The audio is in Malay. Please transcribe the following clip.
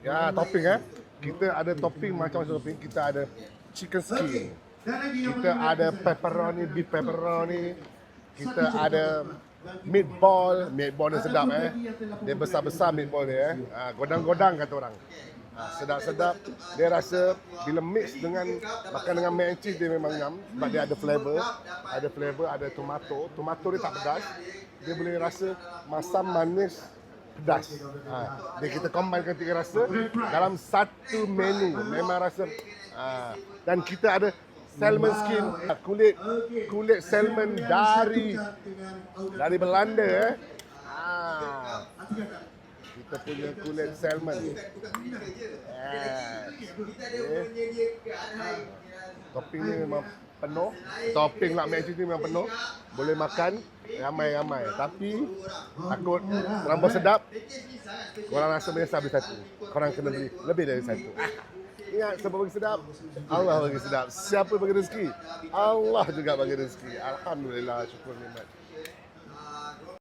Ya, topping Kita ada topping macam-macam topping. Kita ada chicken skin. Kita ada pepperoni, beef pepperoni. Kita ada meatball. Meatball dia sedap Dia besar-besar meatball dia godang-godang kata orang. Sedap-sedap. Dia rasa bila mix dengan makan dengan mac and cheese dia memang ngam sebab dia ada flavor. Ada tomato. Tomato dia tak pedas. Dia boleh rasa masam, manis, pedas. Dia kita combinekan tiga rasa dalam satu menu. Memang rasa dan kita ada salmon skin, kulit salmon dari Belanda Kita punya kulit salmon. Topping ni memang penuh. Topping lah mac and cheese ni memang penuh. Boleh makan ramai-ramai. Tapi takut terlampau sedap, korang rasa menyesal beli satu. Korang kena beli lebih dari satu. Ingat, siapa bagi sedap? Allah bagi sedap. Siapa bagi rezeki? Allah juga bagi rezeki. Alhamdulillah, syukur nikmat.